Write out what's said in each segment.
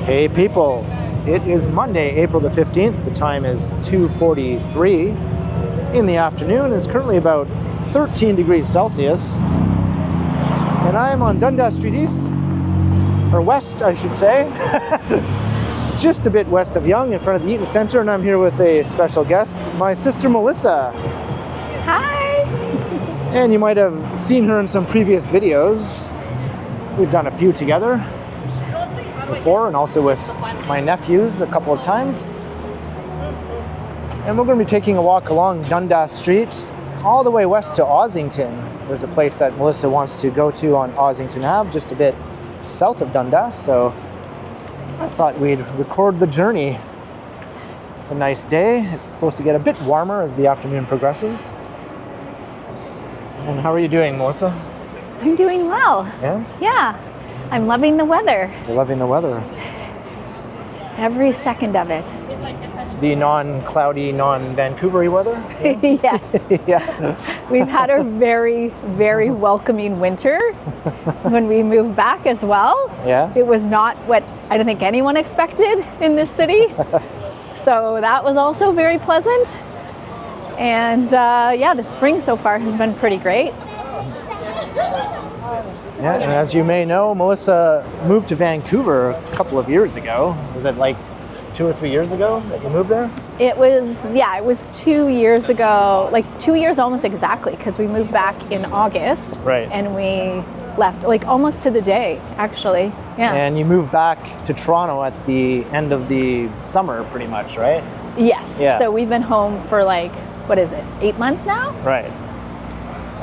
Hey people, it is Monday, April the 15th. The time is 2:43 in the afternoon. It's currently about 13 degrees Celsius. And I am on Dundas Street East, or West, I should say. Just a bit west of Yonge, in front of the Eaton Centre, and I'm here with a special guest, my sister Melissa. Hi! And you might have seen her in some previous videos. We've done a few together before, and also with my nephews a couple of times. And we're going to be taking a walk along Dundas Street all the way west to Ossington. There's a place that Melissa wants to go to on Ossington Ave, just a bit south of Dundas, so I thought we'd record the journey. It's a nice day. It's supposed to get a bit warmer as the afternoon progresses. And how are you doing, Melissa? I'm doing well. Yeah? Yeah. I'm loving the weather. You're loving the weather. Every second of it. The non-cloudy, non-Vancouver-y weather? Yes. Yeah. We've had a very, very welcoming winter when we moved back as well. Yeah. It was not what I don't think anyone expected in this city. So that was also very pleasant. And yeah, the spring so far has been pretty great. Yeah, and as you may know, Melissa moved to Vancouver a couple of years ago. Was it like 2 or 3 years ago that you moved there? It was 2 years ago, like 2 years almost exactly, because we moved back in August. Right. And we left like almost to the day, actually. Yeah. And you moved back to Toronto at the end of the summer, pretty much, right? Yes. Yeah. So we've been home for like, what is it, 8 months now? Right.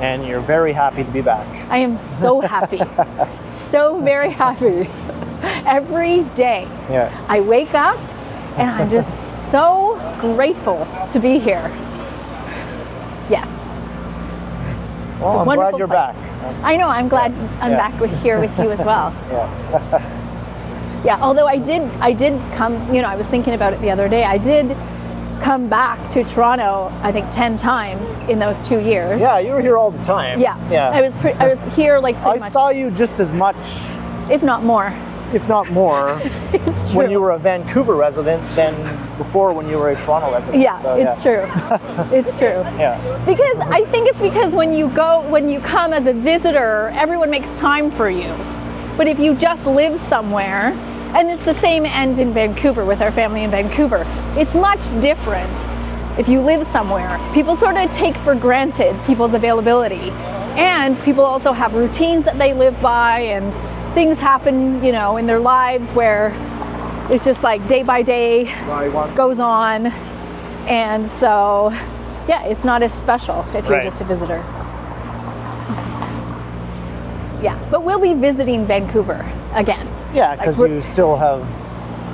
And you're very happy to be back. I am so happy. So very happy. Every day Yeah. I wake up and I'm just so grateful to be here. Yes. Well, I'm glad wonderful you're place. back. I know, I'm glad I'm Yeah. back here with you as well. Yeah. Yeah, although I did come, I was thinking about it the other day. I did come back to Toronto, I think 10 times in those 2 years. Yeah, you were here all the time. Yeah. Yeah. I was here like pretty I much, saw you just as much, if not more. if not more, It's true. when you were a Vancouver resident than before when you were a Toronto resident. Yeah, So, it's true. It's true. Yeah. Because I think it's because when you come as a visitor, everyone makes time for you. But if you just live somewhere, and it's the same end in Vancouver with our family in Vancouver, it's much different if you live somewhere. People sort of take for granted people's availability. And people also have routines that they live by, and things happen, in their lives where it's just like day by day goes on. And so, yeah, it's not as special if you're Right. just a visitor. Yeah, but we'll be visiting Vancouver again. Yeah, because Like, you still have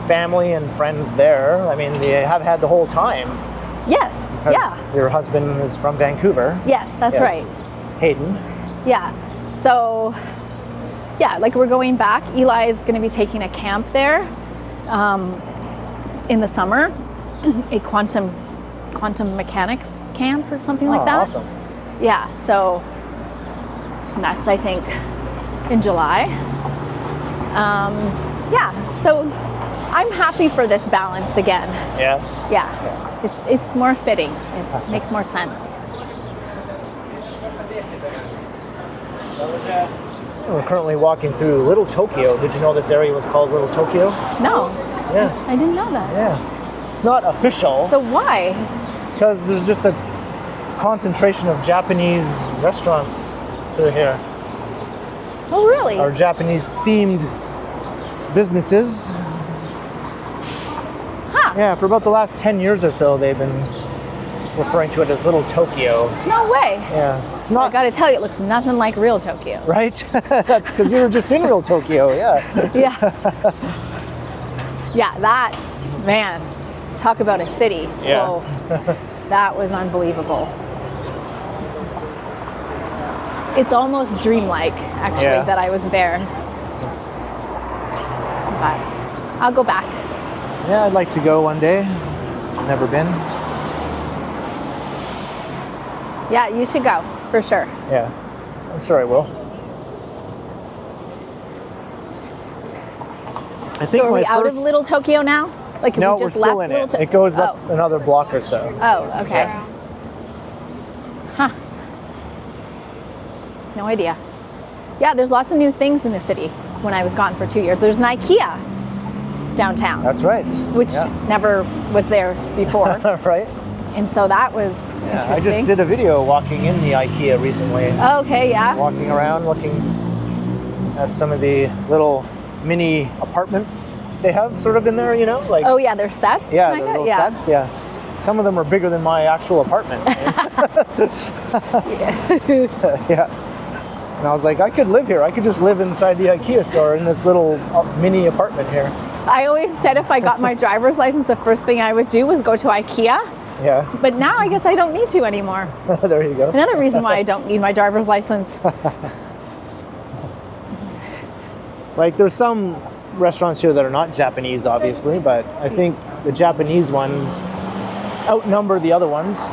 family and friends there. I mean, you have had the whole time. Yes, Because yeah, your husband is from Vancouver. yes, that's Yes. right. Hayden. Yeah, so, yeah, like we're going back. Eli is going to be taking a camp there in the summer, a quantum mechanics camp or something like that. Awesome. Yeah, so that's, I think, in July. Yeah, so I'm happy for this balance again. Yeah. Yeah, it's more fitting. It makes more sense. We're currently walking through Little Tokyo. Did you know this area was called Little Tokyo? No, Yeah. I didn't know that. Yeah. It's not official So why? because there's just a concentration of Japanese restaurants through here, Oh, really? or Japanese themed businesses. Huh? Yeah, for about the last 10 years or so, they've been referring to it as Little Tokyo. No way. Yeah, it's I not, gotta tell you, it looks nothing like real Tokyo. right? That's because you were just in real Tokyo, yeah. Yeah. Yeah, that, man, talk about a city. Yeah. Whoa, that was unbelievable. It's almost dreamlike, actually, Yeah. that I was there. But I'll go back. Yeah, I'd like to go one day. Never been. Yeah, you should go, for sure. Yeah, I'm sure I will. I think So are my we out of first- Little Tokyo now? Like, have No, we we're just still left in it. Little It goes up another block or so. Oh, okay. Yeah. Huh. No idea. Yeah, there's lots of new things in the city when I was gone for 2 years. There's an IKEA downtown, That's right. which Yeah. never was there before. Right? And so that was Yeah, I interesting. just did a video walking in the IKEA recently. Okay, yeah. Walking around, looking at some of the little mini apartments they have sort of in there, you know? Like, Oh, yeah, they're sets? yeah, kinda? the little Yeah. sets, yeah. Some of them are bigger than my actual apartment. Yeah. And I was like, I could live here. I could just live inside the IKEA store in this little mini apartment here. I always said if I got my driver's license, the first thing I would do was go to IKEA. Yeah, But now I guess I don't need to anymore. there you go. Another reason why I don't need my driver's license. Like, there's some restaurants here that are not Japanese, obviously, but I think the Japanese ones outnumber the other ones.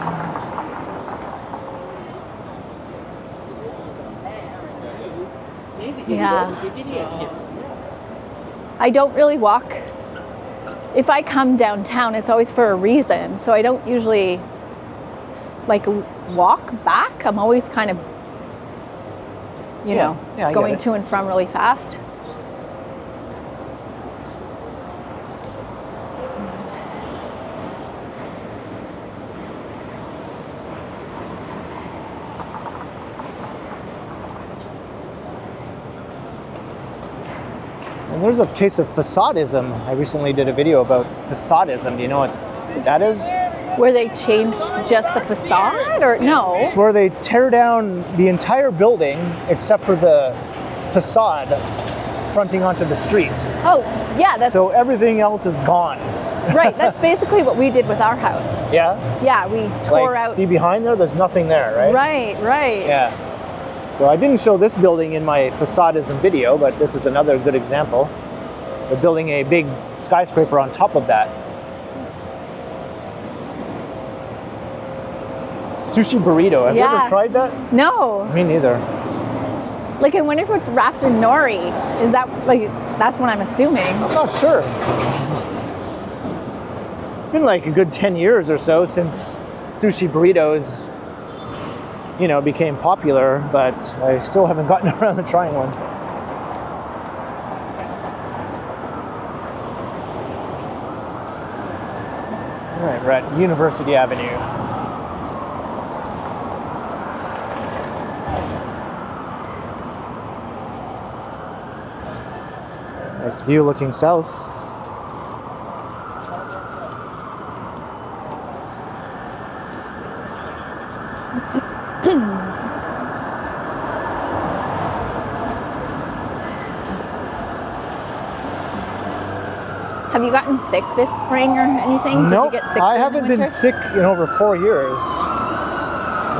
Yeah. I don't really walk. If I come downtown, it's always for a reason. So I don't usually like walk back. I'm always kind of, you know, Yeah, I get going it. to and from really fast. And there's a case of facadism. I recently did a video about facadism. Do you know what that is? Where they change just the facade or no? It's where they tear down the entire building except for the facade fronting onto the street. Oh, yeah, that's So everything else is gone. right. That's basically what we did with our house. Yeah? Yeah, we tore Like, out. see behind there? There's nothing there, right? Right, right. Yeah. So I didn't show this building in my facadism video, but this is another good example. They're building a big skyscraper on top of that. Sushi burrito. Have you Yeah. ever tried that? No. Me neither. Like, I wonder if it's wrapped in nori. Is that, like, that's what I'm assuming. I'm not sure. It's been like a good 10 years or so since sushi burritos, you know, became popular, but I still haven't gotten around to trying one. All right, we're at University Avenue. Nice view looking south. Have you gotten sick this spring or anything? Nope, Did you get sick I during the haven't been winter? sick in over 4 years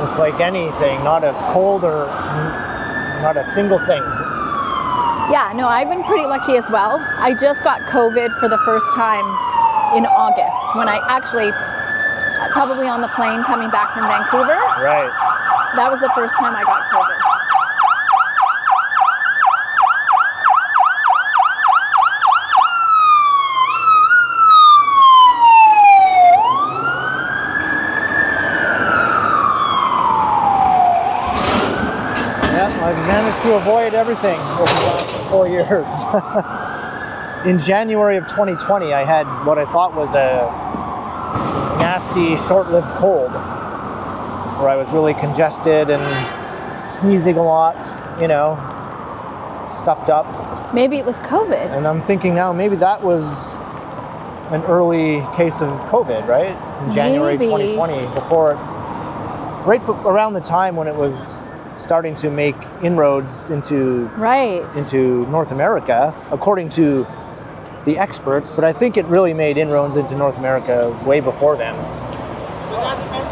with like anything, not a cold or not a single thing. Yeah, no, I've been pretty lucky as well. I just got COVID for the first time in August when I actually, probably on the plane coming back from Vancouver. Right. That was the first time I got COVID. Yeah, I've managed to avoid everything over the last 4 years. In January of 2020, I had what I thought was a nasty, short-lived cold, where I was really congested and sneezing a lot, you know, stuffed up. Maybe it was COVID. And I'm thinking now, maybe that was an early case of COVID, right? In January Maybe. 2020, before, right around the time when it was starting to make inroads into Right. North America, according to the experts, but I think it really made inroads into North America way before then.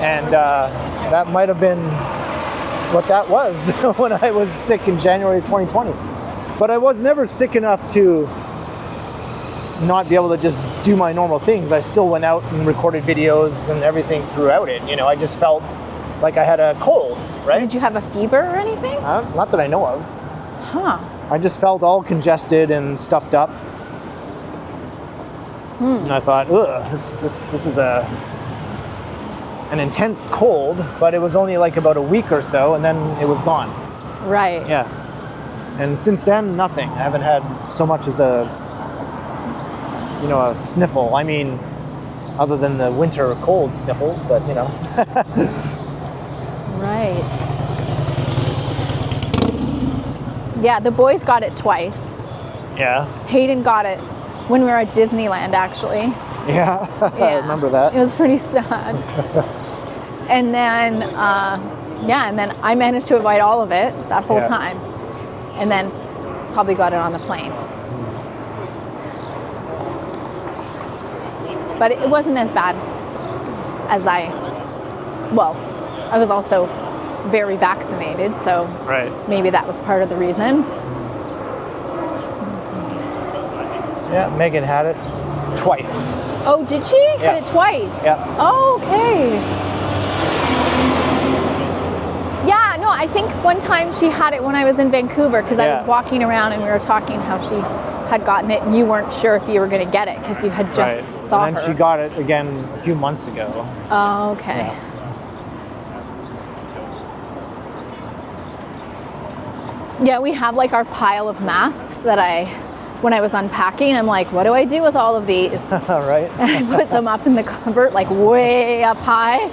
And that might have been what that was when I was sick in January 2020. But I was never sick enough to not be able to just do my normal things. I still went out and recorded videos and everything throughout it. You know, I just felt like I had a cold, right? Did you have a fever or anything? Not that I know of. Huh. I just felt all congested and stuffed up. And I thought, ugh, this is an intense cold, but it was only like about a week or so, and then it was gone. Right. Yeah. And since then, nothing. I haven't had so much as a sniffle. I mean, other than the winter cold sniffles, but Right. Yeah, the boys got it twice. Yeah. Hayden got it when we were at Disneyland, actually. Yeah, I remember that. It was pretty sad. And then, and then I managed to avoid all of it that whole time. And then probably got it on the plane. But it wasn't as bad as I was also very vaccinated, so maybe that was part of the reason. Yeah, Megan had it twice. Oh, did she? Had it twice? Yeah. Oh, okay. Yeah, no, I think one time she had it when I was in Vancouver because I was walking around and we were talking how she had gotten it and you weren't sure if you were going to get it because you had just saw her. And then she got it again a few months ago. Oh, okay. Yeah, we have like our pile of masks that when I was unpacking, I'm like, what do I do with all of these? Right. And I put them up in the cupboard, like way up high.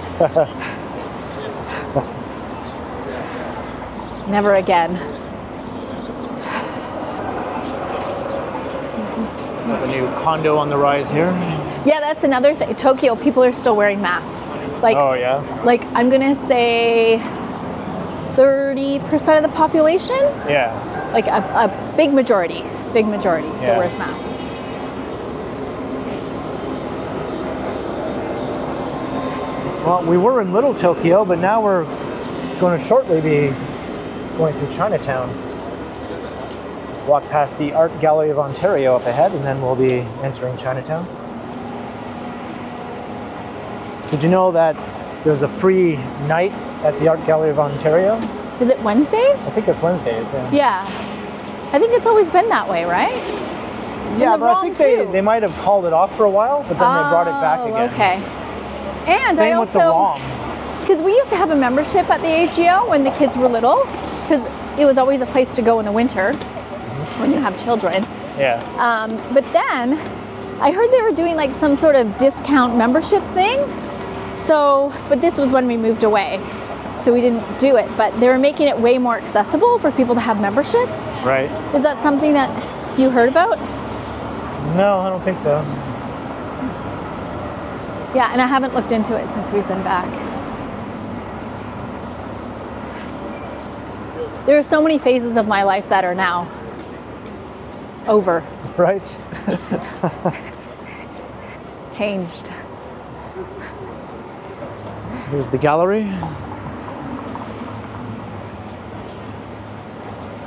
Never again. The new condo on the rise here. Yeah, that's another thing. Tokyo, people are still wearing masks. Like, oh yeah. Like I'm gonna say 30% of the population. Yeah. Like a big majority still wears masks. Well, we were in Little Tokyo, but now we're going to shortly be going through Chinatown. Just walk past the Art Gallery of Ontario up ahead, and then we'll be entering Chinatown. Did you know that there's a free night at the Art Gallery of Ontario? Is it Wednesdays? I think it's Wednesdays, Yeah. I think it's always been that way, right? Yeah, but I think they might have called it off for a while, but then they brought it back again. Okay. And Same I with the ROM. because we used to have a membership at the AGO when the kids were little, because it was always a place to go in the winter when you have children. Yeah. But then I heard they were doing like some sort of discount membership thing. So, but this was when we moved away, so we didn't do it. But they were making it way more accessible for people to have memberships. Right. Is that something that you heard about? No, I don't think so. Yeah, and I haven't looked into it since we've been back. There are so many phases of my life that are now over. Right. Changed. Here's the gallery.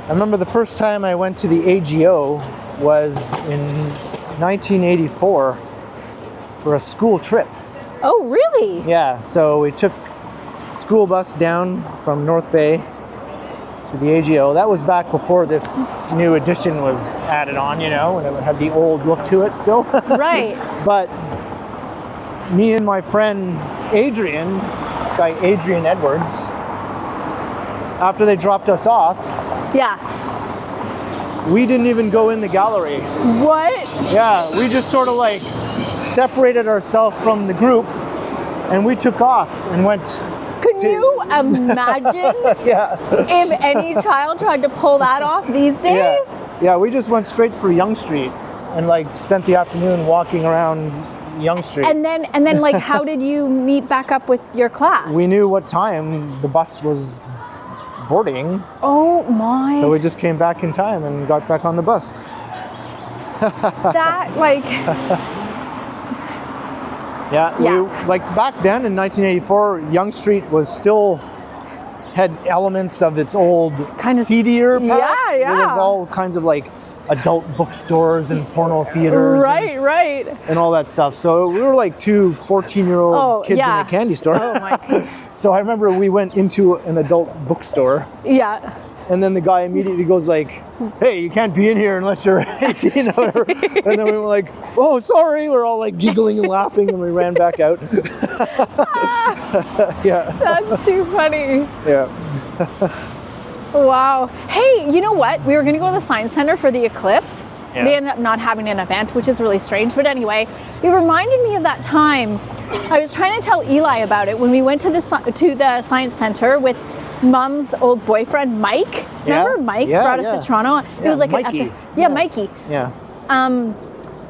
I remember the first time I went to the AGO was in 1984 for a school trip. Oh, really? Yeah, so we took a school bus down from North Bay to the AGO. That was back before this new addition was added on, you know, and it had the old look to it still. Right. But me and my friend Adrian, this guy Adrian Edwards, after they dropped us off, Yeah. we didn't even go in the gallery. What? Yeah, we just sort of like separated ourselves from the group and we took off and went. Could you imagine if any child tried to pull that off these days? Yeah, we just went straight for Yonge Street and like spent the afternoon walking around Yonge Street. And then like how did you meet back up with your class? We knew what time the bus was boarding. Oh my. So we just came back in time and got back on the bus. That like Yeah. We, like back then in 1984, Yonge Street was still had elements of its old kind of seedier past. Yeah. There was all kinds of like adult bookstores and porno theaters. Right. And all that stuff. So we were like two 14-year-old kids in a candy store. Oh my. So I remember we went into an adult bookstore. Yeah. And then the guy immediately goes like, hey, you can't be in here unless you're 18 or whatever. And then we were like, oh, sorry. We're all like giggling and laughing, and we ran back out. Yeah. That's too funny. Yeah. Wow. Hey, you know what? We were going to go to the Science Center for the eclipse. Yeah. They ended up not having an event, which is really strange. But anyway, it reminded me of that time. I was trying to tell Eli about it when we went to the Science Center with Mom's old boyfriend, Mike. Remember Mike brought us to Toronto? It was like Mikey. Mikey. Yeah.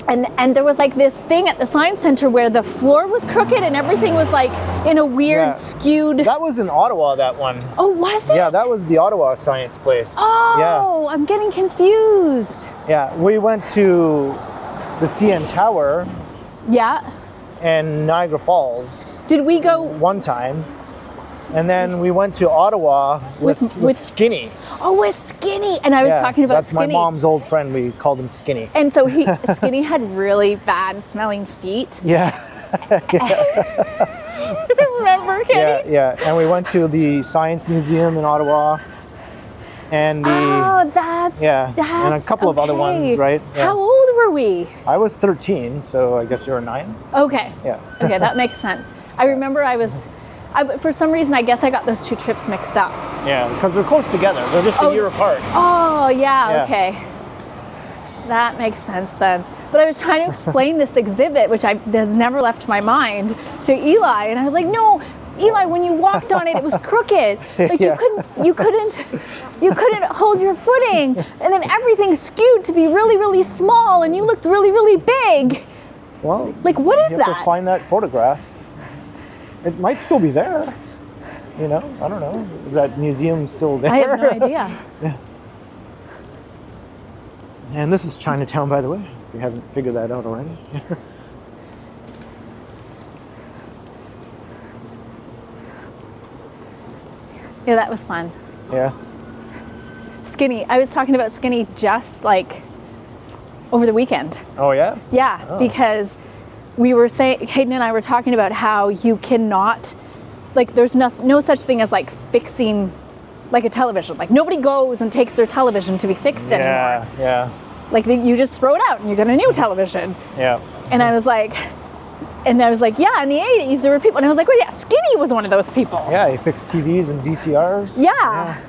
And there was like this thing at the Science Center where the floor was crooked and everything was like in a weird skewed. That was in Ottawa, that one. Oh, was it? Yeah, that was the Ottawa science place. Oh, I'm getting confused. Yeah, we went to the CN Tower. Yeah. And Niagara Falls. Did we go one time? And then we went to Ottawa with Skinny. Oh, with Skinny. And I was talking about that's Skinny. My mom's old friend. We called him Skinny. And so Skinny had really bad smelling feet. Yeah. Remember, Kenny? Yeah. And we went to the Science Museum in Ottawa. And the and a couple of other ones, right? Yeah. How old were we? I was 13, so I guess you were 9. Okay. Yeah. Okay, that makes sense. I remember for some reason, I guess I got those two trips mixed up. Yeah, because they're close together. They're just a year apart. Oh, yeah, okay. That makes sense then. But I was trying to explain this exhibit, which has never left my mind, to Eli, and I was like, no, Eli, when you walked on it, it was crooked. Like you couldn't hold your footing, and then everything skewed to be really, really small, and you looked really, really big. Well, like what is you that? have to find that photograph. It might still be there. You know, I don't know. Is that museum still there? I have no idea. Yeah. And this is Chinatown, by the way, if you haven't figured that out already. Yeah, that was fun. Yeah. Skinny. I was talking about Skinny just like over the weekend. Oh, yeah? Yeah, because we were saying, Hayden and I were talking about how you cannot, like there's no such thing as like fixing like a television. Like nobody goes and takes their television to be fixed anymore. Yeah. Like you just throw it out and you get a new television. Yeah. And I was like, yeah, in the 80s there were people, and I was like, well, yeah, Skinny was one of those people. Yeah, he fixed TVs and VCRs. Yeah.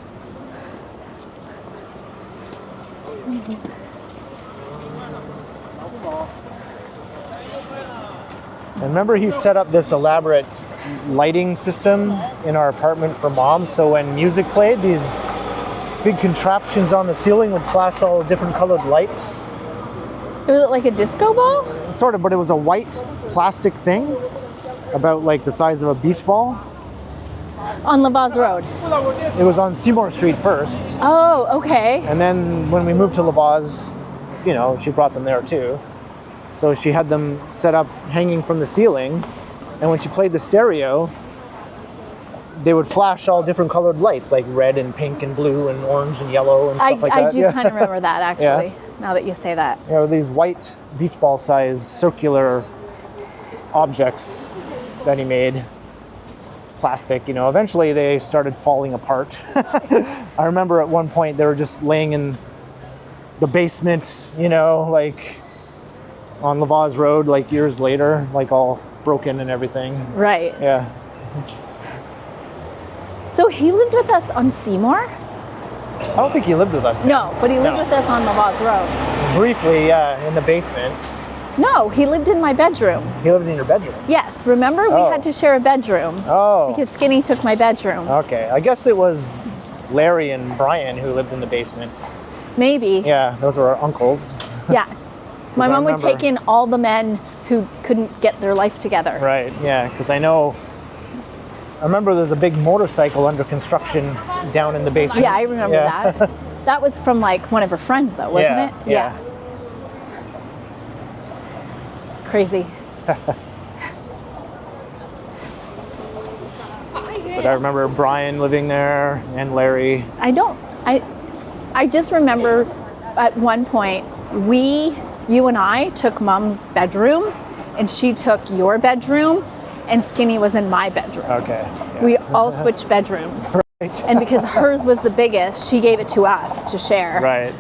And remember, he set up this elaborate lighting system in our apartment for Mom, so when music played, these big contraptions on the ceiling would flash all different colored lights. Was it like a disco ball? Sort of, but it was a white plastic thing about like the size of a beach ball. On Lavaz Road. It was on Seymour Street first. Oh, okay. And then when we moved to Lavaz, you know, she brought them there too. So she had them set up hanging from the ceiling, and when she played the stereo, they would flash all different colored lights, like red and pink and blue and orange and yellow and stuff like that. I do kind of remember that, actually, now that you say that. You know, these white beach ball size circular objects that he made, plastic, you know, eventually they started falling apart. I remember at one point they were just laying in the basement, you know, like on Lavaz Road, like years later, like all broken and everything. Right. Yeah. So he lived with us on Seymour? I don't think he lived with us there. No, but he lived with us on Lavaz Road. Briefly, yeah, in the basement. No, he lived in my bedroom. He lived in your bedroom? Yes, remember? We had to share a bedroom. Oh. Because Skinny took my bedroom. Okay, I guess it was Larry and Brian who lived in the basement. Maybe. Yeah, those were our uncles. Yeah. My mom would take in all the men who couldn't get their life together. Right, yeah, because I remember there's a big motorcycle under construction down in the basement. Yeah, I remember that. That was from like one of her friends though, wasn't it? Yeah. Crazy. But I remember Brian living there and Larry. I just remember at one point you and I took Mom's bedroom and she took your bedroom and Skinny was in my bedroom. Okay. Yeah. We all switched bedrooms. And because hers was the biggest, she gave it to us to share. Right.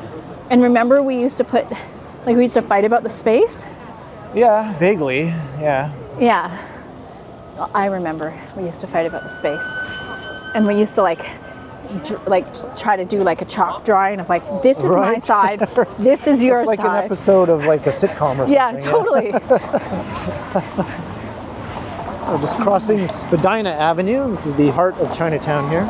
And remember we used to fight about the space? Yeah, vaguely. Yeah. Yeah. Well, I remember we used to fight about the space. And we used to try to do like a chalk drawing of like, this is my side, this is your it's like side. an episode of like a sitcom or something. Yeah, totally. We're just crossing Spadina Avenue. This is the heart of Chinatown here.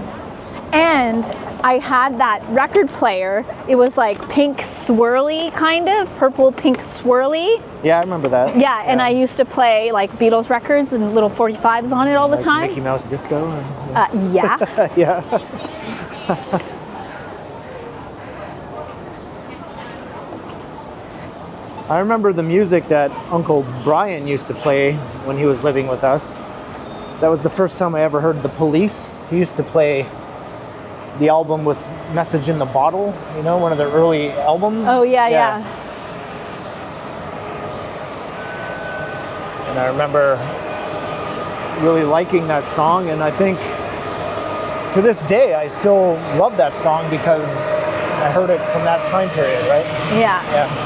And I had that record player. It was like pink swirly, kind of purple pink swirly. Yeah, I remember that. Yeah, and I used to play like Beatles records and little 45s on it all the like time. Mickey Mouse Disco. And, yeah. Yeah. I remember the music that Uncle Brian used to play when he was living with us. That was the first time I ever heard The Police. He used to play the album with Message in the Bottle, you know, one of their early albums. Oh, yeah. And I remember really liking that song, and I think to this day I still love that song because I heard it from that time period, right? Yeah. Yeah.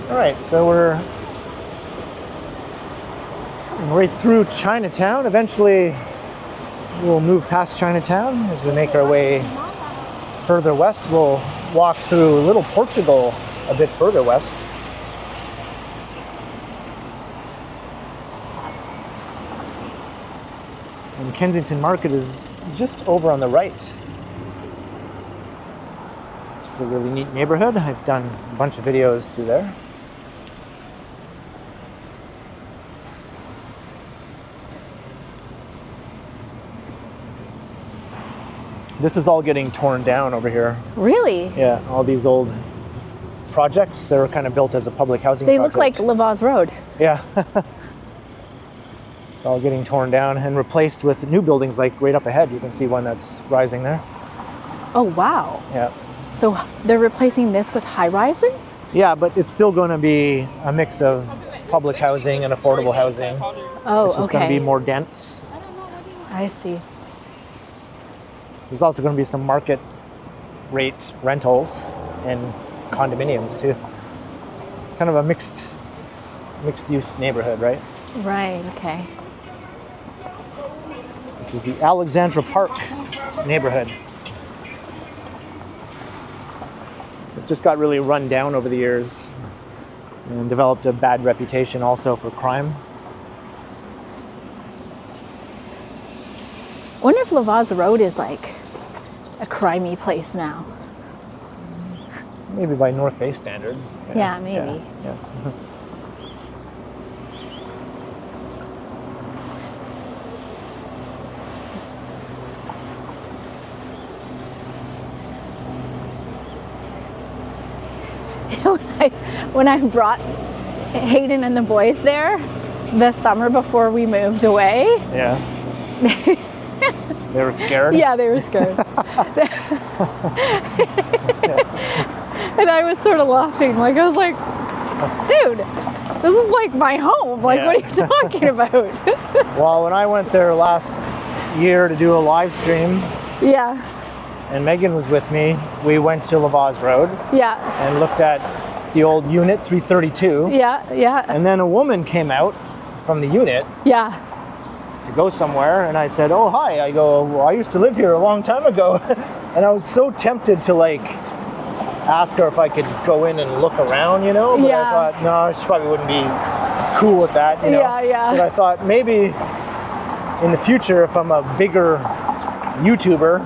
All right, so we're right through Chinatown. Eventually, we'll move past Chinatown as we make our way further west. We'll walk through Little Portugal a bit further west. And Kensington Market is just over on the right. Which is a really neat neighborhood. I've done a bunch of videos through there. This is all getting torn down over here. Really? Yeah, all these old projects that were kind of built as a public housing They project. look like Lavaz Road. Yeah. It's all getting torn down and replaced with new buildings like right up ahead. You can see one that's rising there. Oh, wow. Yeah. So they're replacing this with high rises? Yeah, but it's still going to be a mix of public housing and affordable housing. Oh, It's just going to okay. be more dense. I see. There's also going to be some market rate rentals and condominiums too. Kind of a mixed use neighborhood, right? Right, okay. This is the Alexandra Park neighborhood. It just got really run down over the years and developed a bad reputation also for crime. I wonder if Lavaz Road is like a crimey place now. Maybe by North Bay standards. Yeah, maybe. Yeah. When I brought Hayden and the boys there the summer before we moved away. Yeah. They were scared? Yeah, they were scared. And I was sort of laughing. Like, I was like, dude, this is like my home. Like, Yeah. what are you talking about? Well, when I went there last year to do a live stream, Yeah, and Megan was with me, we went to Lavaz Road yeah, and looked at the old unit 332. yeah, yeah, And then a woman came out from the unit yeah. to go somewhere, and I said, "Oh, hi." I go, "Well, I used to live here a long time ago." And I was so tempted to like ask her if I could go in and look around, you know, but Yeah. I thought, no, she probably wouldn't be cool with that, you know. Yeah, yeah. But I thought maybe in the future, if I'm a bigger YouTuber,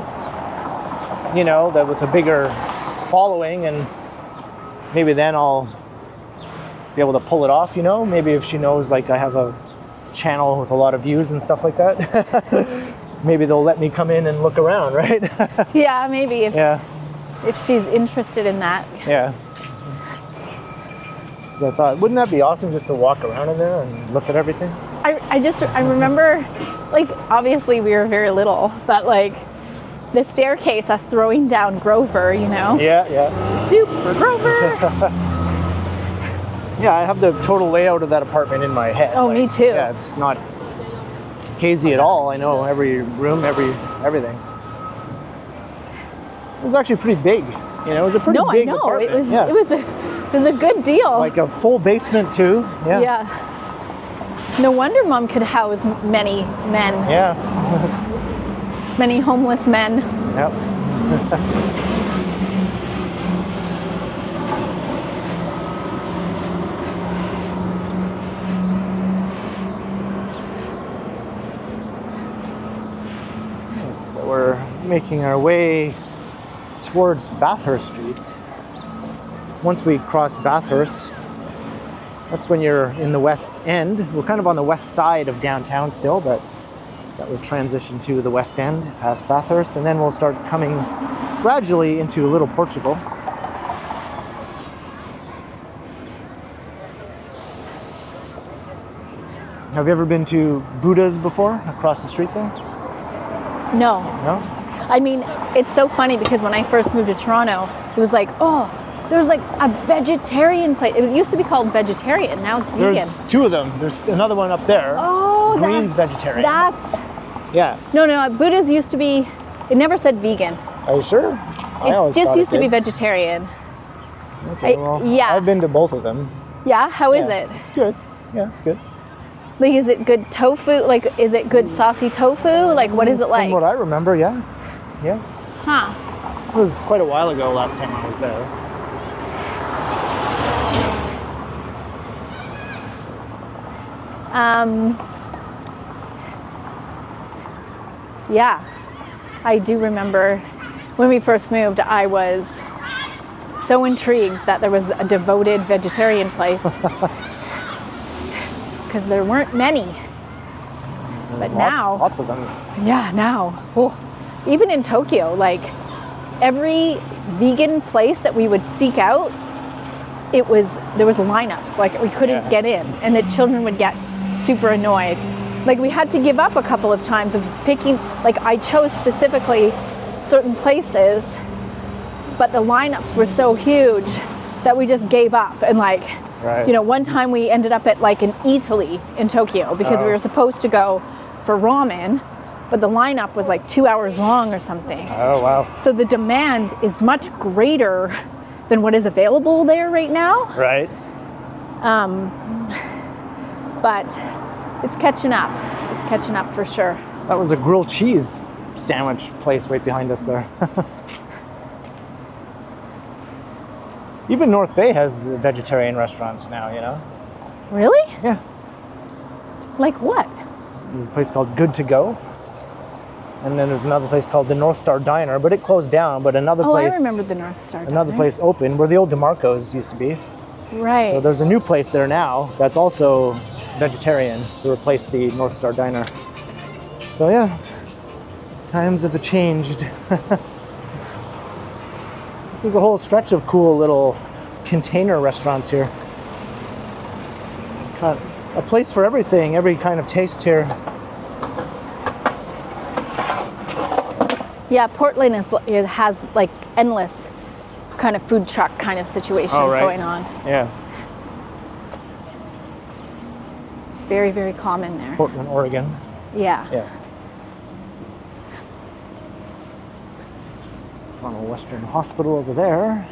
you know, that with a bigger following, and maybe then I'll be able to pull it off, you know. Maybe if she knows like I have a channel with a lot of views and stuff like that, maybe they'll let me come in and look around, right? Yeah, maybe Yeah, if she's interested in that. yeah. So I thought, wouldn't that be awesome just to walk around in there and look at everything? I remember, like, obviously we were very little, but like the staircase, us throwing down Grover, you know? Yeah, yeah. Super Grover! Yeah, I have the total layout of that apartment in my head. Oh, me too. Yeah, it's not hazy at all. I know every room, everything. It was actually pretty big. You know, it was a pretty big apartment. It was a good deal. Like a full basement too. Yeah. Yeah. No wonder Mom could house many men. Yeah. Many homeless men. Yep. So we're making our way towards Bathurst Street. Once we cross Bathurst, that's when you're in the West End. We're kind of on the west side of downtown still, but that will transition to the West End past Bathurst, and then we'll start coming gradually into Little Portugal. Have you ever been to Buddha's before, across the street there? No. No? I mean, it's so funny because when I first moved to Toronto, it was like, oh, there's like a vegetarian place. It used to be called vegetarian, now it's vegan. There's two of them. There's another one up there. Oh, Green's vegetarian. That's... Yeah. No, Buddha's used to be, it never said vegan. Are you sure? It just used to be vegetarian. Okay, well, yeah. I've been to both of them. Yeah, how is it? It's good. Yeah, it's good. Like, is it good tofu? Like, is it good saucy tofu? Like, what is it like? From what I remember, yeah. Yeah. Huh. It was quite a while ago last time I was there. Yeah, I do remember when we first moved, I was so intrigued that there was a devoted vegetarian place. Because there weren't many. But now, lots of them. Yeah, now. Oh, even in Tokyo, like every vegan place that we would seek out, there was lineups. Like we couldn't get in, and the children would get super annoyed. Like we had to give up a couple of times of picking. Like I chose specifically certain places, but the lineups were so huge that we just gave up. And like, you know, one time we ended up at like an Eataly in Tokyo because we were supposed to go for ramen, but the lineup was like 2 hours long or something. Oh, wow. So the demand is much greater than what is available there right now. Right. But it's catching up. It's catching up for sure. That was a grilled cheese sandwich place right behind us there. Even North Bay has vegetarian restaurants now, you know? Really? Yeah. Like what? There's a place called Good to Go. And then there's another place called the North Star Diner, but it closed down. But another place... I remember the North Star Diner. Another place opened where the old DeMarco's used to be. Right. So there's a new place there now that's also vegetarian to replace the North Star Diner. So yeah, times have changed. This is a whole stretch of cool little container restaurants here. Got a place for everything, every kind of taste here. Yeah, Portland has like endless kind of food truck kind of situations going on. Yeah. It's very, very common there. Portland, Oregon. Yeah. Yeah. Ronald Western Hospital over there.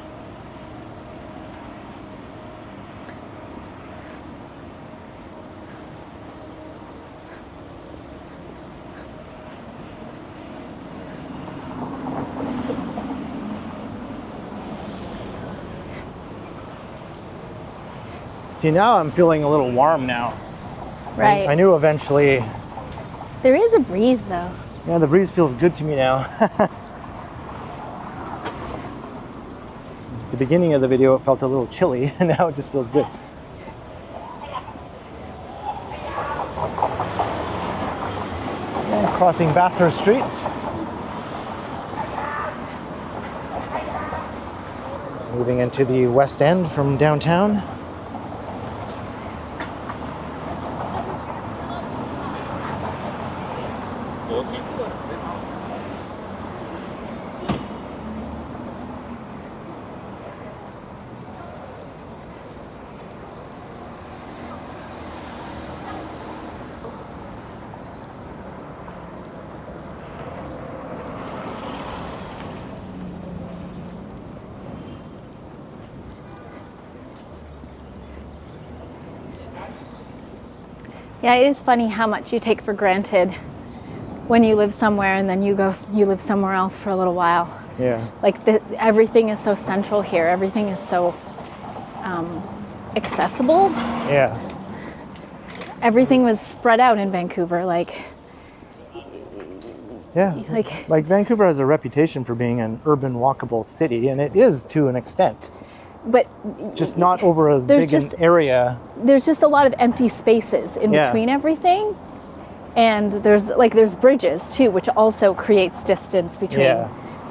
See, now I'm feeling a little warm now. Right. I knew eventually. There is a breeze though. Yeah, the breeze feels good to me now. At the beginning of the video, it felt a little chilly, and now it just feels good. And crossing Bathurst Street. Moving into the West End from downtown. Yeah, it is funny how much you take for granted when you live somewhere and then you live somewhere else for a little while. Yeah. Like everything is so central here. Everything is so accessible. Yeah. Everything was spread out in Vancouver. Yeah. Like Vancouver has a reputation for being an urban walkable city, and it is to an extent. But just not over as big an area. There's just a lot of empty spaces in between everything. And there's bridges too, which also creates distance between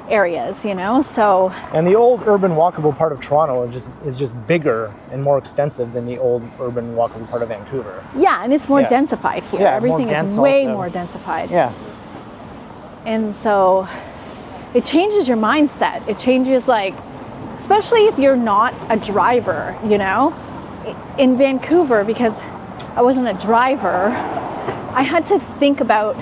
areas, so. And the old urban walkable part of Toronto is just bigger and more extensive than the old urban walkable part of Vancouver. Yeah, and it's more densified here. Yeah, everything is way more densified. Yeah. And so it changes your mindset. It changes, especially if you're not a driver, In Vancouver, because I wasn't a driver, I had to think about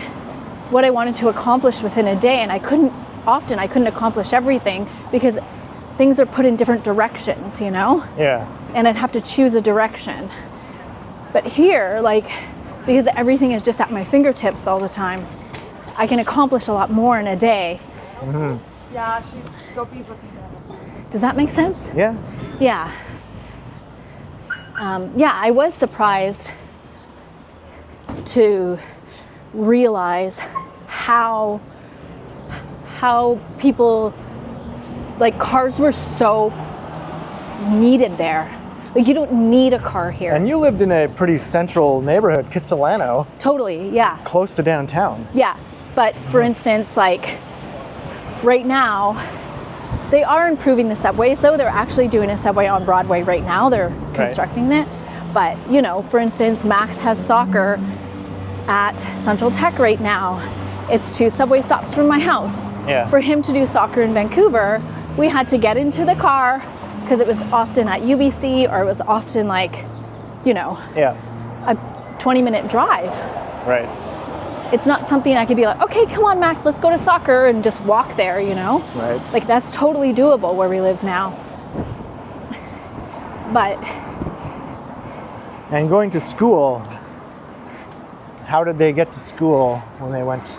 what I wanted to accomplish within a day, and I couldn't accomplish everything because things are put in different directions, Yeah. And I'd have to choose a direction. But here, because everything is just at my fingertips all the time, I can accomplish a lot more in a day. Mm-hmm. Yeah, Sophie's looking at it. Does that make sense? Yeah. Yeah. I was surprised to realize how people, cars were so needed there. You don't need a car here. And you lived in a pretty central neighborhood, Kitsilano. Totally, yeah. Close to downtown. Yeah, but for instance, right now, they are improving the subways, though. They're actually doing a subway on Broadway right now. They're constructing it. But, for instance, Max has soccer at Central Tech right now. It's 2 subway stops from my house. Yeah. For him to do soccer in Vancouver, we had to get into the car because it was often at UBC or it was often a 20-minute drive. Right. It's not something I could be like, okay, come on, Max, let's go to soccer and just walk there, Right. That's totally doable where we live now. But. And going to school, how did they get to school when they went?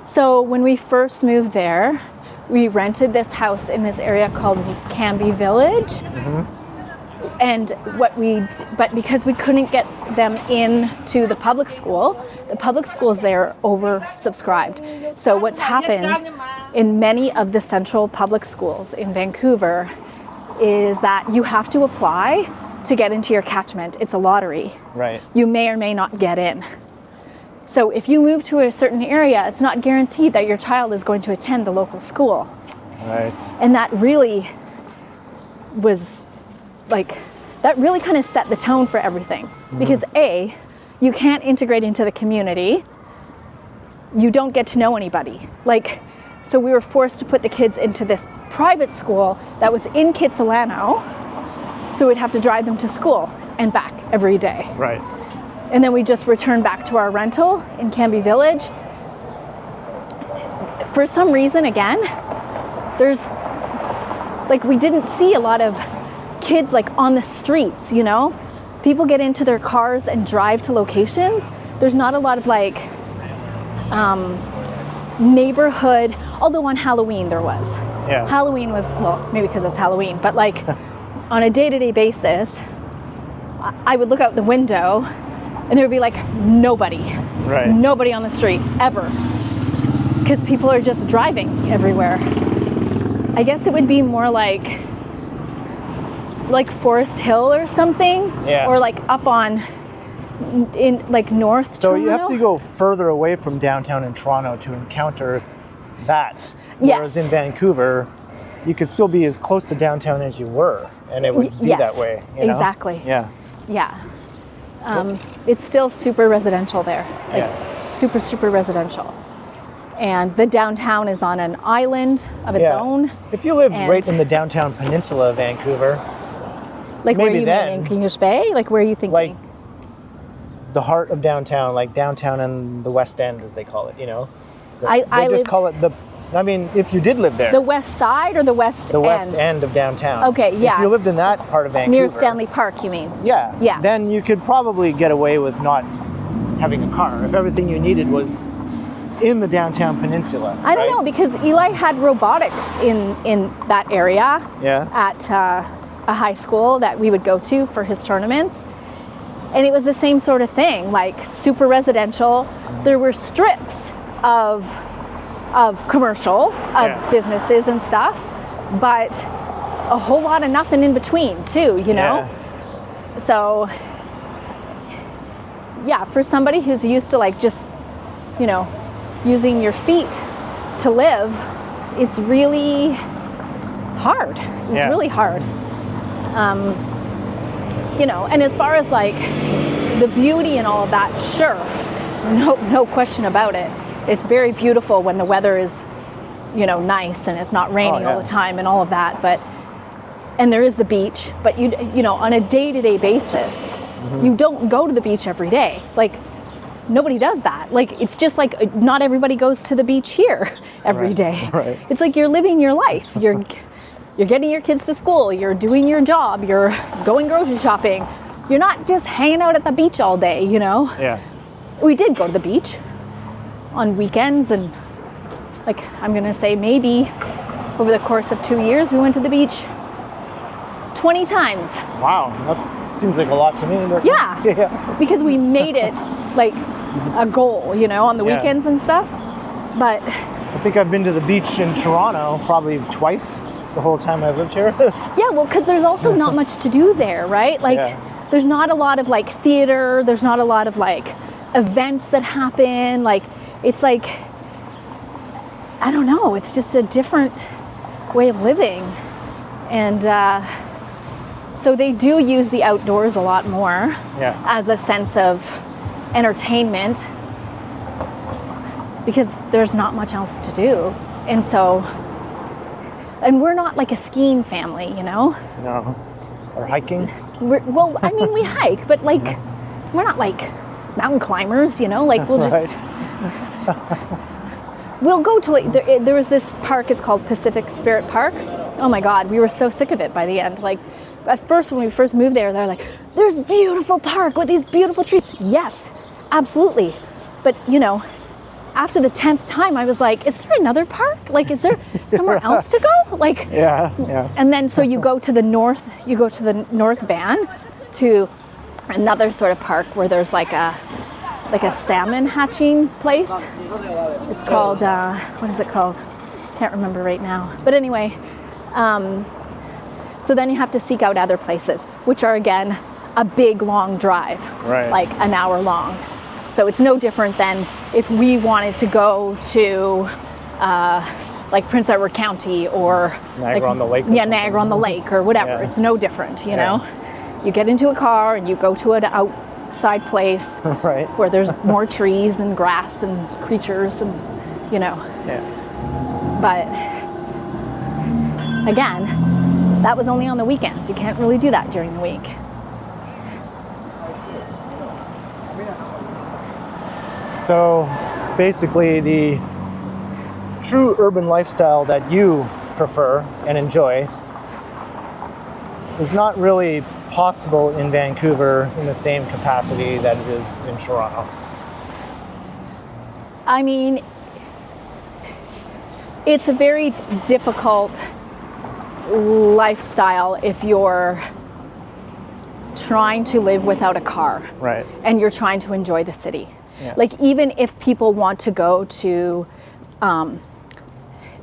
So when we first moved there, we rented this house in this area called Cambie Village. Mm-hmm. And but because we couldn't get them into the public schools there are oversubscribed. So what's happened in many of the central public schools in Vancouver is that you have to apply to get into your catchment. It's a lottery. Right. You may or may not get in. So if you move to a certain area, it's not guaranteed that your child is going to attend the local school. Right. And that really was that really kind of set the tone for everything. Because A, you can't integrate into the community. You don't get to know anybody. So we were forced to put the kids into this private school that was in Kitsilano. So we'd have to drive them to school and back every day. Right. And then we just returned back to our rental in Cambie Village. For some reason, again, we didn't see a lot of kids on the streets, People get into their cars and drive to locations. There's not a lot of neighborhood, although on Halloween there was. Yeah. Halloween was, maybe because it's Halloween, but on a day-to-day basis, I would look out the window and there would be nobody. Right. Nobody on the street, ever. Because people are just driving everywhere. I guess it would be more like Forest Hill or something. Yeah. Or up on, in North So Toronto. you have to go further away from downtown in Toronto to encounter that. Whereas in Vancouver, you could still be as close to downtown as you were, and it would be that way. Exactly. Yeah. Yeah. It's still super residential there. Super, super residential. And the downtown is on an island of its own. If you lived right in the downtown peninsula of Vancouver, where you mean, in English Bay? Where are you thinking? The heart of downtown, downtown and the West End, as they call it, I just call it if you did live there. The west side or the west end? The west end of downtown. Okay, yeah. If you lived in that part of Vancouver. Near Stanley Park, you mean? Yeah. Yeah. Then you could probably get away with not having a car, if everything you needed was in the downtown peninsula? I don't know, because Eli had robotics in that area Yeah. at a high school that we would go to for his tournaments. And it was the same sort of thing, like super residential. There were strips of commercial, of businesses and stuff, but a whole lot of nothing in between too, you know? Yeah. So, yeah, for somebody who's used to like just, you know, using your feet to live, it's really hard. It's Yeah. really hard. You know, and as far as like the beauty and all of that, sure, no question about it. It's very beautiful when the weather is, you know, nice and it's not raining all the time and all of that. But, and there is the beach, but you know, on a day-to-day basis, you don't go to the beach every day. Like, nobody does that. Like, it's just like not everybody goes to the beach here every day. Right. It's like you're living your life. You're getting your kids to school, you're doing your job, you're going grocery shopping. You're not just hanging out at the beach all day, you know? Yeah. We did go to the beach on weekends, and like, I'm gonna say maybe over the course of 2 years, we went to the beach 20 times. Wow, that seems like a lot to me. But Yeah. yeah. Because we made it like a goal, you know, on the Yeah. weekends and stuff. But I think I've been to the beach in Toronto probably twice the whole time I've lived here. yeah, well, because there's also not much to do there, right? Like, Yeah. there's not a lot of like theater, there's not a lot of like events that happen. Like, it's like, I don't know, it's just a different way of living. And so they do use the outdoors a lot more as a sense of entertainment, because there's not much else to do. And so, and we're not like a skiing family, you know? No. Or hiking. Well, I mean, we hike, but like, we're not like mountain climbers, you know? Like, we'll just, we'll go to like, there was this park, it's called Pacific Spirit Park. Oh my God, we were so sick of it by the end. Like, at first, when we first moved there, they're like, there's a beautiful park with these beautiful trees. Yes, absolutely. But, you know, after the 10th time, I was like, is there another park? Like, is there somewhere else to go? Like, Yeah. and then so you go to the north van to another sort of park where there's like a salmon hatching place. It's called, what is it called? Can't remember right now. But anyway, so then you have to seek out other places, which are again, a big long drive, like an hour long. So it's no different than if we wanted to go to like Prince Edward County or Niagara on the Lake. Yeah, Niagara on the Lake or whatever. Yeah. It's no different, you know? You get into a car and you go to an outside place where there's more trees and grass and creatures and, you know. Yeah. But again, that was only on the weekends. You can't really do that during the week. So basically the true urban lifestyle that you prefer and enjoy is not really possible in Vancouver in the same capacity that it is in Toronto. I mean, it's a very difficult lifestyle if you're trying to live without a car. Right. And you're trying to enjoy the city. Yeah. Like, even if people want to go to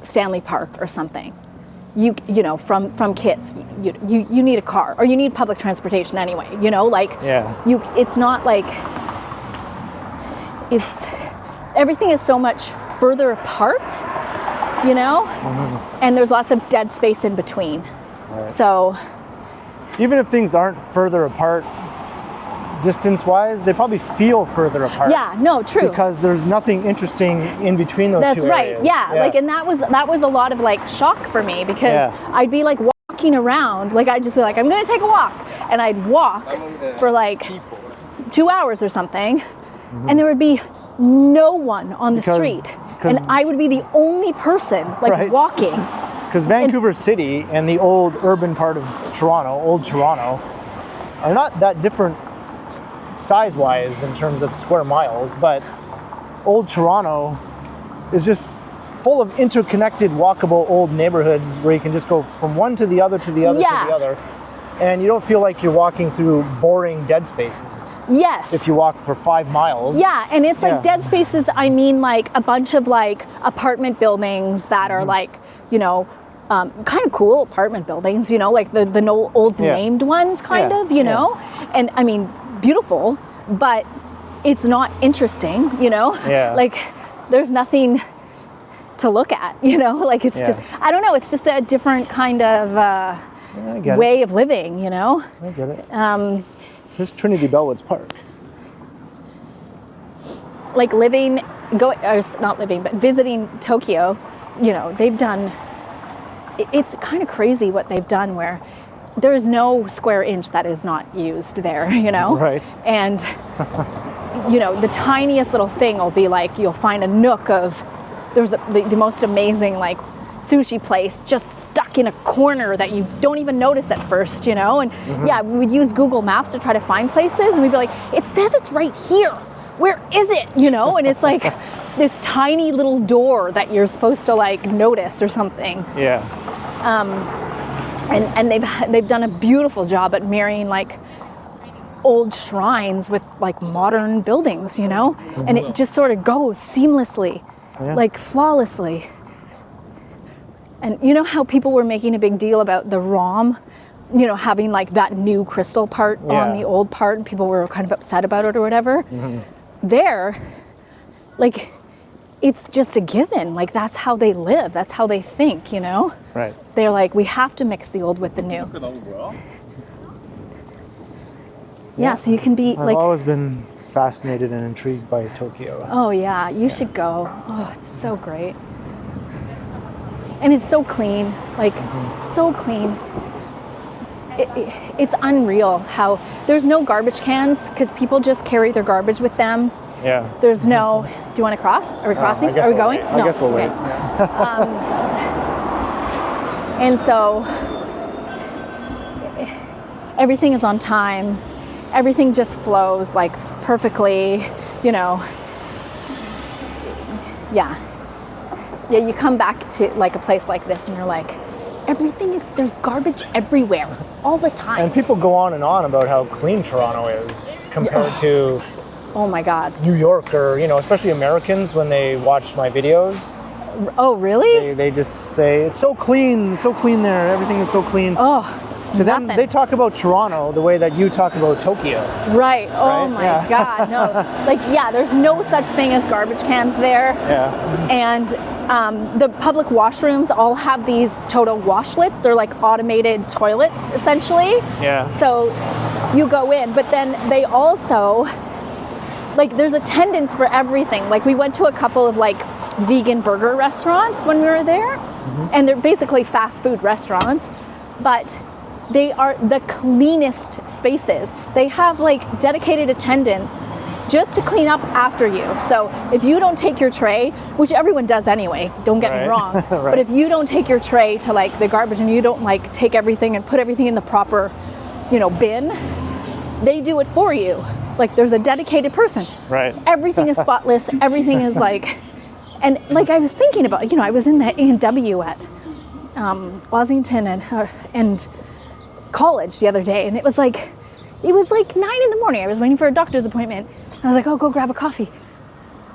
Stanley Park or something, you know, from kids, you need a car, or you need public transportation anyway, you know, like, it's not like, everything is so much further apart, you know, and there's lots of dead space in between. Right. So even if things aren't further apart distance-wise, they probably feel further apart. yeah, no, true. Because there's nothing interesting in between those That's two right. areas. Yeah. Like, and that was a lot of like shock for me, because I'd be like walking around, like I'd just be like, I'm gonna take a walk, and I'd walk for like 2 hours or something, and there would be no one on the street, and I would be the only person like walking. Because Vancouver City and the old urban part of Toronto, old Toronto, are not that different size-wise in terms of square miles, but Old Toronto is just full of interconnected, walkable old neighborhoods where you can just go from one to the other to the other to the other. And you don't feel like you're walking through boring dead spaces. Yes. If you walk for 5 miles. Yeah, and it's like dead spaces, I mean like a bunch of like apartment buildings that are like, you know, kind of cool apartment buildings, you know, like the old named ones kind of, you know. And I mean, beautiful, but it's not interesting, you know. Yeah. Like there's nothing to look at, you know, like it's just, I don't know, it's just a different kind of way of living, you know. I get it. Here's Trinity Bellwoods Park. Like not living, but visiting Tokyo, you know, they've done, it's kind of crazy what they've done where there's no square inch that is not used there, you know. Right. And, you know, the tiniest little thing will be like, you'll find a nook of, there's the most amazing like sushi place just stuck in a corner that you don't even notice at first, you know. And we would use Google Maps to try to find places, and we'd be like, it says it's right here, where is it, you know? And it's like this tiny little door that you're supposed to like notice or something. And they've done a beautiful job at marrying like old shrines with like modern buildings, you know. And it just sort of goes seamlessly, like flawlessly. And you know how people were making a big deal about the ROM, you know, having like that new crystal part on the old part, and people were kind of upset about it or whatever. There, like, it's just a given. Like, that's how they live. That's how they think, you know? Right. They're like, we have to mix the old with the new. Yeah, so you can be I've always been fascinated and intrigued by Tokyo. Oh yeah, you should go. Oh, it's so great. And it's so clean, like so clean. It's unreal how there's no garbage cans because people just carry their garbage with them. Yeah. There's no, do you want to cross? Are we crossing? Are we going? I guess we'll wait. And so everything is on time. Everything just flows like perfectly, you know. Yeah, you come back to like a place like this and you're like, there's garbage everywhere all the time. And people go on and on about how clean Toronto is compared to oh my God, New York, or, you know, especially Americans when they watch my videos. Oh, really? They just say, it's so clean there, everything is so clean. Oh, to them, nothing. they talk about Toronto the way that you talk about Tokyo. Right. Oh my God, no. Like, yeah, there's no such thing as garbage cans there. Yeah. And the public washrooms all have these Toto washlets. They're like automated toilets, essentially. Yeah. So you go in, but then they also, like, there's attendants for everything. Like, we went to a couple of like vegan burger restaurants when we were there, and they're basically fast food restaurants, but they are the cleanest spaces. They have like dedicated attendants just to clean up after you. So if you don't take your tray, which everyone does anyway, don't get me wrong, Right. but if you don't take your tray to like the garbage and you don't like take everything and put everything in the proper, you know, bin, they do it for you. Like, there's a dedicated person. Right. Everything is spotless. Everything is like, and like I was thinking about, you know, I was in the A&W at Washington and college the other day, and it was like 9 in the morning. I was waiting for a doctor's appointment. I was like, oh, go grab a coffee.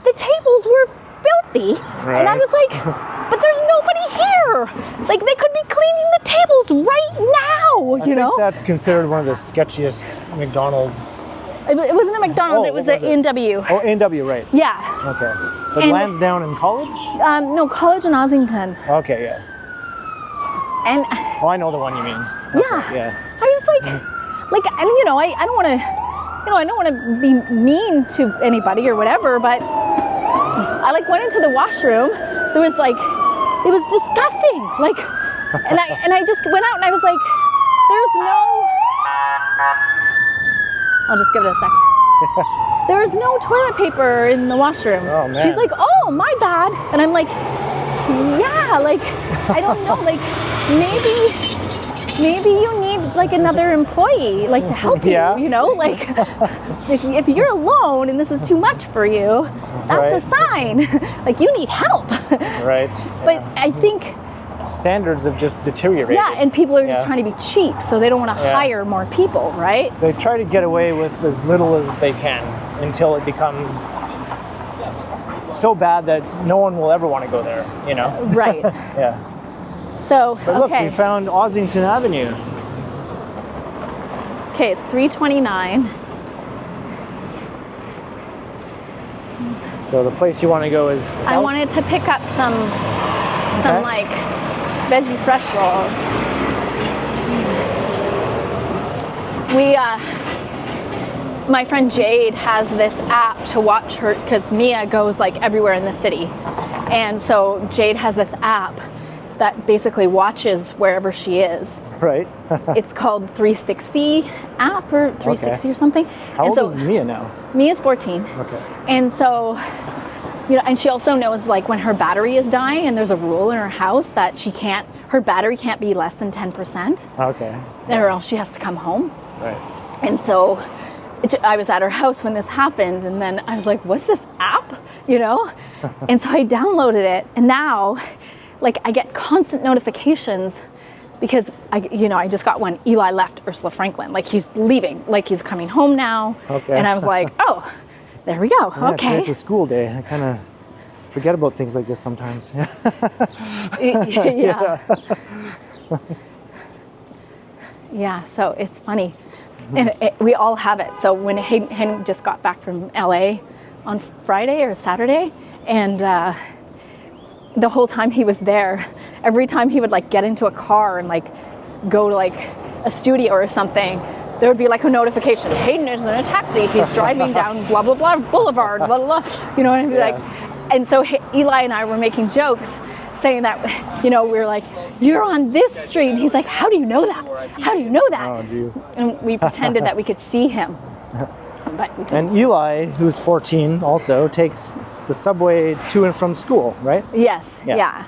The tables were filthy. Right. And I was like, but there's nobody here. Like, they could be cleaning the tables right now, I you know? think that's considered one of the sketchiest McDonald's. It wasn't a McDonald's, it was what an A&W. Oh, A&W, right. Yeah. Okay. But And- Lansdowne in college? No, college in Ossington. Okay, yeah. And Oh, I know the one you mean. yeah. Okay, yeah. I just like, and you know, I don't want to, you know, I don't want to be mean to anybody or whatever, but I like went into the washroom. There was like, it was disgusting. Like, and I just went out and I was like, there's no, I'll just give it a second. There's no toilet paper in the washroom. Oh, man. She's like, oh, my bad. And I'm like, yeah, like, I don't know, like, maybe maybe you need like another employee, like to help Yeah. you, you know, like if you're alone and this is too much for you, that's a sign. Like you need help. Right. But I think, Standards have just deteriorated. yeah, and people are just Yeah. trying to be cheap, so they don't want to Yeah. hire more people, right? They try to get away with as little as they can until it becomes so bad that no one will ever want to go there, you know? Right. Yeah. So, But look, okay. we found Ossington Avenue. Okay, it's 329. So the place you want to go is I south? wanted to pick up some Okay. like veggie fresh rolls. My friend Jade has this app to watch her, because Mia goes like everywhere in the city. And so Jade has this app that basically watches wherever she is. Right. It's called 360 app or 360 or something. How and old so is Mia now? Mia's 14. Okay. And so, you know, and she also knows like when her battery is dying, and there's a rule in her house that her battery can't be less than 10%, Okay. or else she has to come home. Right. And so I was at her house when this happened, and then I was like, what's this app? You know? And so I downloaded it, and now like I get constant notifications because I just got one. Eli left Ursula Franklin. Like he's leaving, like he's coming home now. Okay. And I was like, oh, there we go. Yeah, Okay. Today's a school day. I kind of forget about things like this sometimes. Yeah. Yeah, so it's funny. And we all have it. So when Hayden just got back from LA on Friday or Saturday, and the whole time he was there, every time he would like get into a car and like go to like a studio or something, there would be like a notification, Hayden is in a taxi, he's driving down blah, blah, blah, boulevard, blah, blah, blah. You know, and I'd be like, and so Eli and I were making jokes saying that, you know, we were like, you're on this street. And he's like, how do you know that? How do you know that? Oh, geez. And we pretended that we could see him. But we didn't. And Eli, who's 14, also takes the subway to and from school, right? Yes, Yeah.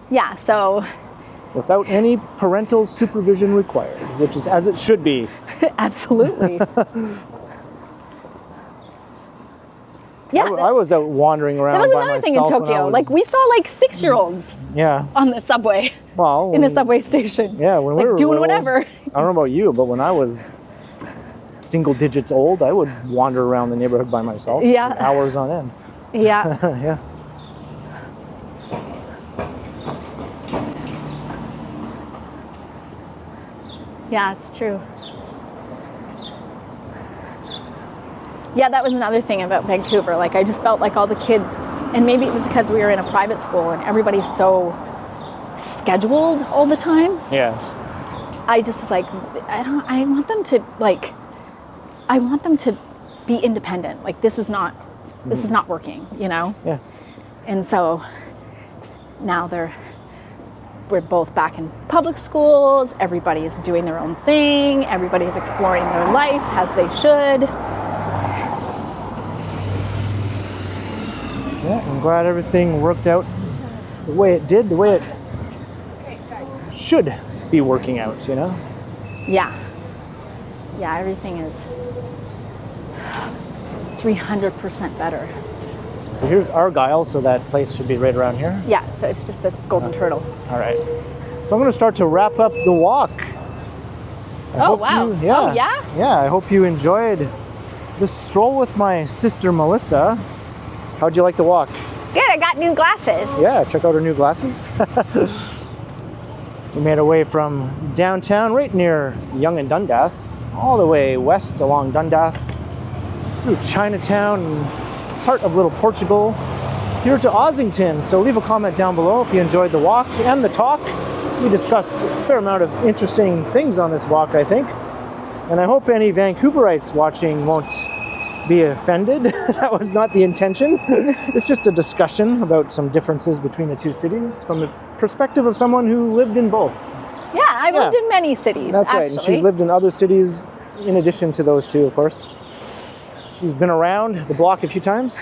yeah. So Without any parental supervision required, which is as it should be. absolutely. Yeah, I was out wandering around that was by another thing in myself when I Tokyo. was- Like we saw like 6-year-olds Yeah. on the subway, Well, in the when- subway station. Yeah, when we like were doing little, whatever. I don't know about you, but when I was single digits old, I would wander around the neighborhood by myself Yeah. for hours on end. Yeah. Yeah. Yeah, it's true. Yeah, that was another thing about Vancouver. Like, I just felt like all the kids, and maybe it was because we were in a private school and everybody's so scheduled all the time. Yes. I just was like, I want them to be independent. Like, this is not working, you know? Yeah. And so now we're both back in public schools. Everybody's doing their own thing. Everybody's exploring their life as they should. Yeah, I'm glad everything worked out the way it did, the way it should be working out, you know? Yeah. Yeah, everything is 300% better. So here's Argyle, so that place should be right around here. Yeah, so it's just this golden turtle. All right. So I'm going to start to wrap up the walk. I Oh, hope wow. you- yeah. Oh, yeah? Yeah, I hope you enjoyed this stroll with my sister Melissa. How'd you like the walk? Good, I got new glasses. Yeah, check out her new glasses. We made our way from downtown, right near Yonge and Dundas, all the way west along Dundas, through Chinatown, and heart of Little Portugal, here to Ossington. So leave a comment down below if you enjoyed the walk and the talk. We discussed a fair amount of interesting things on this walk, I think. And I hope any Vancouverites watching won't be offended. That was not the intention. It's just a discussion about some differences between the two cities from the perspective of someone who lived in both. Yeah, I've lived in many cities, That's actually. right, and she's lived in other cities in addition to those two, of course. She's been around the block a few times.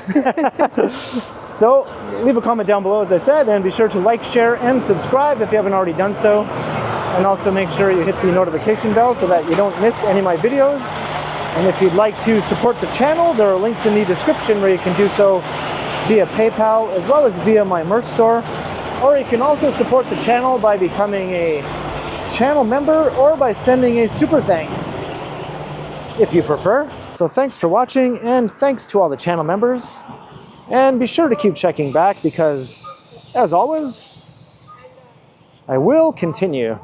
So leave a comment down below, as I said, and be sure to like, share, and subscribe if you haven't already done so. And also make sure you hit the notification bell so that you don't miss any of my videos. And if you'd like to support the channel, there are links in the description where you can do so via PayPal as well as via my merch store. Or you can also support the channel by becoming a channel member or by sending a super thanks if you prefer. So thanks for watching, and thanks to all the channel members. And be sure to keep checking back because, as always, I will continue.